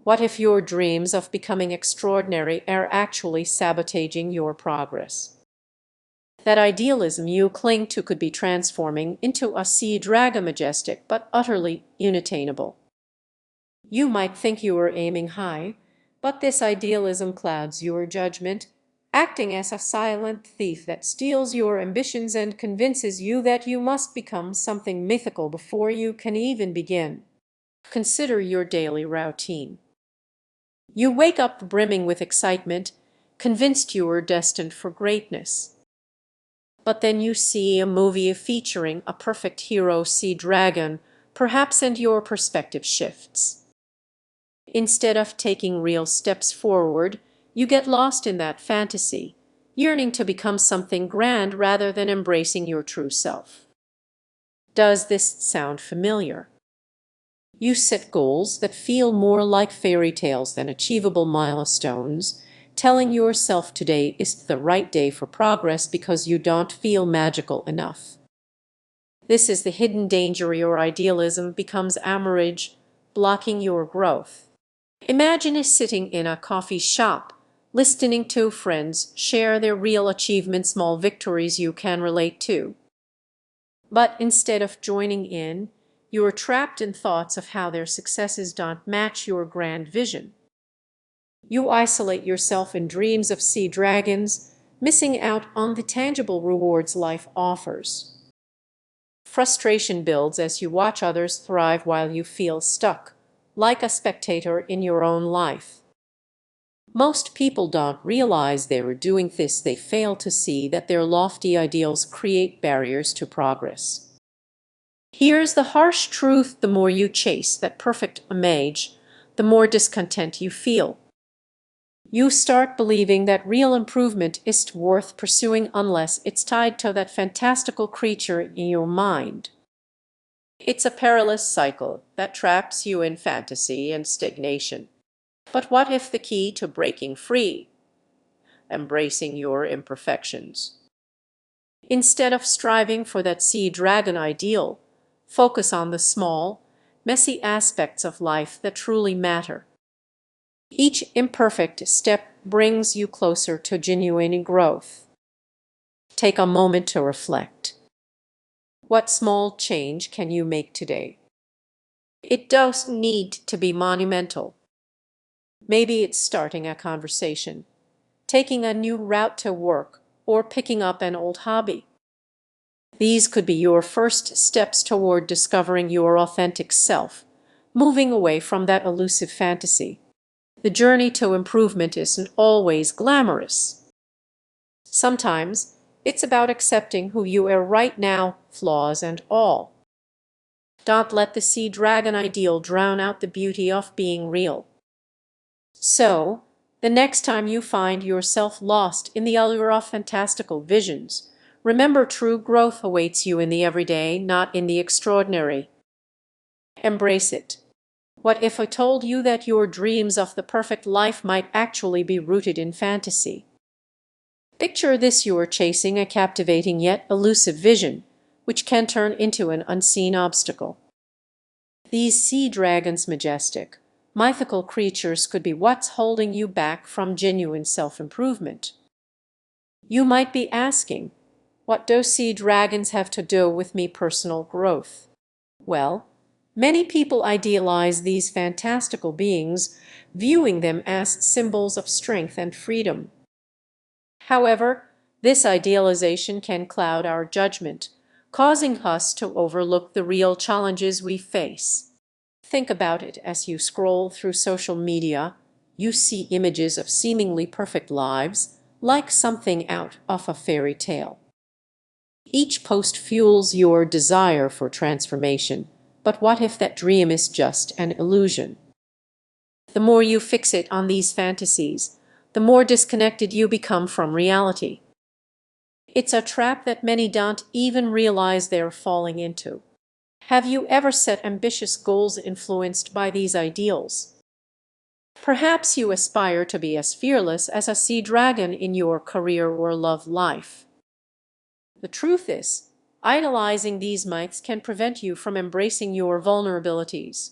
What if your dreams of becoming extraordinary are actually sabotaging your progress? That idealism you cling to could be transforming into a sea dragon, majestic but utterly unattainable. You might think you are aiming high, but this idealism clouds your judgment, acting as a silent thief that steals your ambitions and convinces you that you must become something mythical before you can even begin. Consider your daily routine. You wake up brimming with excitement, convinced you are destined for greatness. But then you see a movie featuring a perfect hero sea dragon, perhaps, and your perspective shifts. Instead of taking real steps forward, you get lost in that fantasy, yearning to become something grand rather than embracing your true self. Does this sound familiar? You set goals that feel more like fairy tales than achievable milestones, telling yourself today is the right day for progress because you don't feel magical enough. This is the hidden danger. Your idealism becomes amorage, blocking your growth. Imagine sitting in a coffee shop, listening to friends share their real achievements, small victories you can relate to. But instead of joining in, you are trapped in thoughts of how their successes don't match your grand vision. You isolate yourself in dreams of sea dragons, missing out on the tangible rewards life offers. Frustration builds as you watch others thrive while you feel stuck, like a spectator in your own life. Most people don't realize they are doing this. They fail to see that their lofty ideals create barriers to progress. Here's the harsh truth: the more you chase that perfect image, the more discontent you feel. You start believing that real improvement isn't worth pursuing unless it's tied to that fantastical creature in your mind. It's a perilous cycle that traps you in fantasy and stagnation. But what if the key to breaking free? Embracing your imperfections. Instead of striving for that sea dragon ideal, focus on the small, messy aspects of life that truly matter. Each imperfect step brings you closer to genuine growth. Take a moment to reflect. What small change can you make today? It doesn't need to be monumental. Maybe it's starting a conversation, taking a new route to work, or picking up an old hobby. These could be your first steps toward discovering your authentic self, moving away from that elusive fantasy. The journey to improvement isn't always glamorous. Sometimes it's about accepting who you are right now, flaws and all. Don't let the sea dragon ideal drown out the beauty of being real. So, the next time you find yourself lost in the allure of fantastical visions, remember true growth awaits you in the everyday, not in the extraordinary. Embrace it. What if I told you that your dreams of the perfect life might actually be rooted in fantasy? Picture this: you are chasing a captivating yet elusive vision, which can turn into an unseen obstacle. These sea dragons, majestic, mythical creatures, could be what's holding you back from genuine self-improvement. You might be asking, what do sea dragons have to do with me personal growth? Well, many people idealize these fantastical beings, viewing them as symbols of strength and freedom. However, this idealization can cloud our judgment, causing us to overlook the real challenges we face. Think about it: as you scroll through social media, you see images of seemingly perfect lives, like something out of a fairy tale. Each post fuels your desire for transformation, but what if that dream is just an illusion? The more you fixate on these fantasies, the more disconnected you become from reality. It's a trap that many don't even realize they're falling into. Have you ever set ambitious goals influenced by these ideals? Perhaps you aspire to be as fearless as a sea dragon in your career or love life. The truth is, idolizing these myths can prevent you from embracing your vulnerabilities.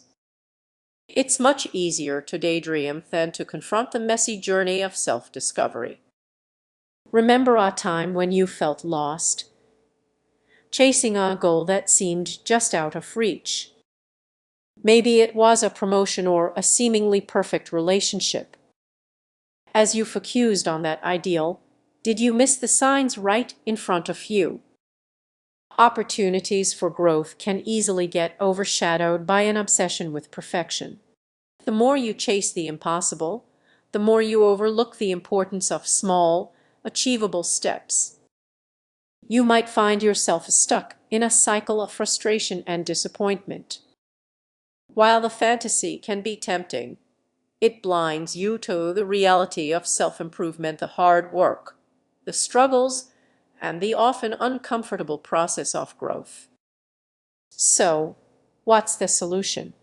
It's much easier to daydream than to confront the messy journey of self-discovery. Remember a time when you felt lost, chasing a goal that seemed just out of reach. Maybe it was a promotion or a seemingly perfect relationship. As you focused on that ideal, did you miss the signs right in front of you? Opportunities for growth can easily get overshadowed by an obsession with perfection. The more you chase the impossible, the more you overlook the importance of small, achievable steps. You might find yourself stuck in a cycle of frustration and disappointment. While the fantasy can be tempting, it blinds you to the reality of self-improvement, the hard work, the struggles, and the often uncomfortable process of growth. So, what's the solution?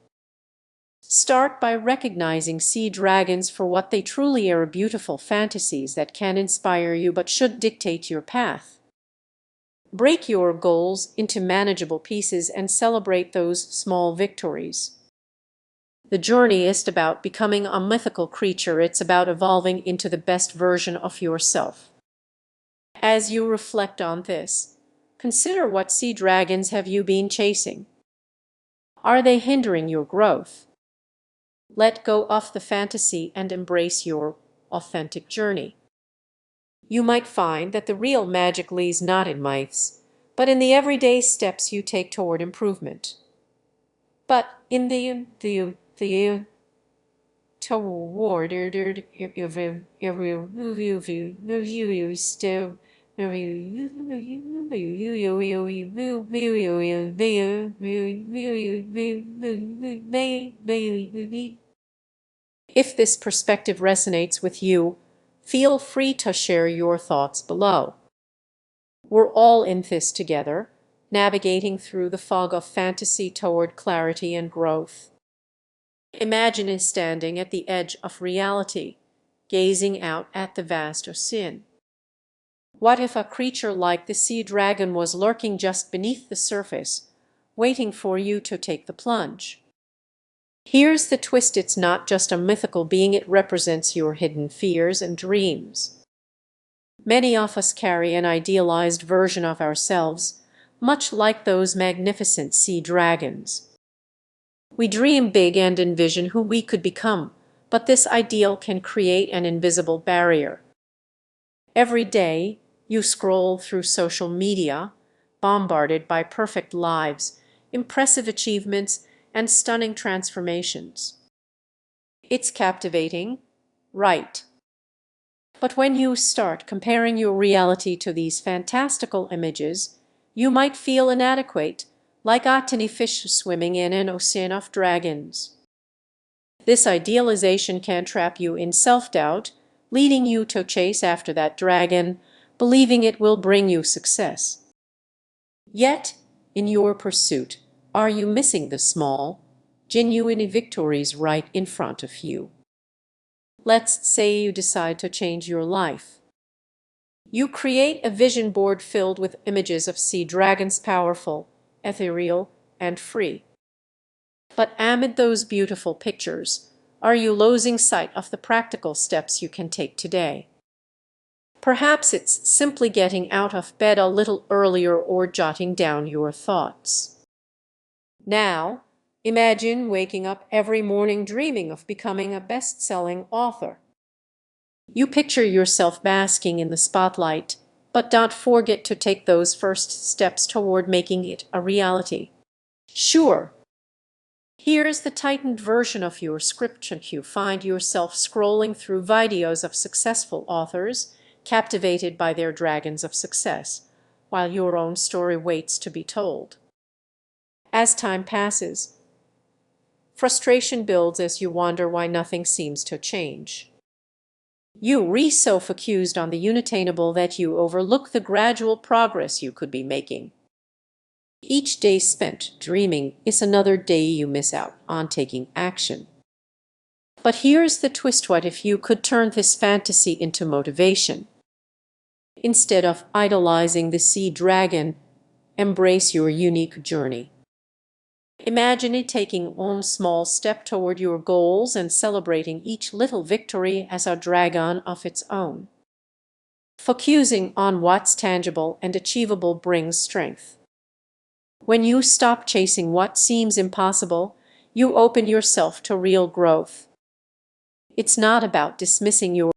Start by recognizing sea dragons for what they truly are: beautiful fantasies that can inspire you but should dictate your path. Break your goals into manageable pieces and celebrate those small victories. The journey isn't about becoming a mythical creature, it's about evolving into the best version of yourself. As you reflect on this, consider, what sea dragons have you been chasing? Are they hindering your growth? Let go of the fantasy and embrace your authentic journey. You might find that the real magic lies not in myths, but in the everyday steps you take toward improvement. But in the toward If this perspective resonates with you, feel free to share your thoughts below. We're all in this together, navigating through the fog of fantasy toward clarity and growth. Imagine standing at the edge of reality, gazing out at the vast ocean. What if a creature like the sea dragon was lurking just beneath the surface, waiting for you to take the plunge? Here's the twist: it's not just a mythical being, it represents your hidden fears and dreams. Many of us carry an idealized version of ourselves, much like those magnificent sea dragons. We dream big and envision who we could become, but this ideal can create an invisible barrier. Every day, you scroll through social media, bombarded by perfect lives, impressive achievements, and stunning transformations. It's captivating, right? But when you start comparing your reality to these fantastical images, you might feel inadequate, like a tiny fish swimming in an ocean of dragons. This idealization can trap you in self-doubt, leading you to chase after that dragon, believing it will bring you success. Yet, in your pursuit, are you missing the small, genuine victories right in front of you? Let's say you decide to change your life. You create a vision board filled with images of sea dragons, powerful, ethereal, and free. But amid those beautiful pictures, are you losing sight of the practical steps you can take today? Perhaps it's simply getting out of bed a little earlier or jotting down your thoughts. Now, imagine waking up every morning dreaming of becoming a best-selling author. You picture yourself basking in the spotlight, but don't forget to take those first steps toward making it a reality. Sure, here's the tightened version of your script, and you find yourself scrolling through videos of successful authors, captivated by their dragons of success, while your own story waits to be told. As time passes, frustration builds as you wonder why nothing seems to change. You re-so-focused on the unattainable that you overlook the gradual progress you could be making. Each day spent dreaming is another day you miss out on taking action. But here's the twist: what if you could turn this fantasy into motivation? Instead of idolizing the sea dragon, embrace your unique journey. Imagine it taking one small step toward your goals and celebrating each little victory as a dragon of its own. Focusing on what's tangible and achievable brings strength. When you stop chasing what seems impossible, you open yourself to real growth. It's not about dismissing your